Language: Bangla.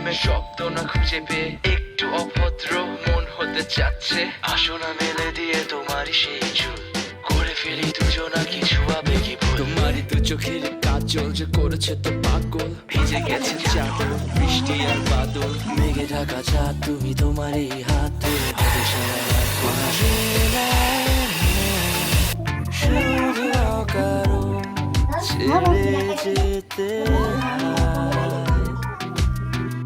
প্রেমের শব্দ না খুঁজে পেয়ে একটু অভদ্র মন হতে চাচ্ছে। আসো না মেলে দিয়ে তোমারই সেই চুল, করে ফেলি দুজনা কিছু আবেগী ভুল। তোমারই তো চোখের কাজল যে করেছে তো পাগল, ভিজে গেছে চাদর বৃষ্টি আর বাদল। মেঘে ঢাকা চাঁদ তুমি তোমারই হাত ধরে হাতে সারা রাত শুধু অকারণ ছেড়ে যেতে হয়।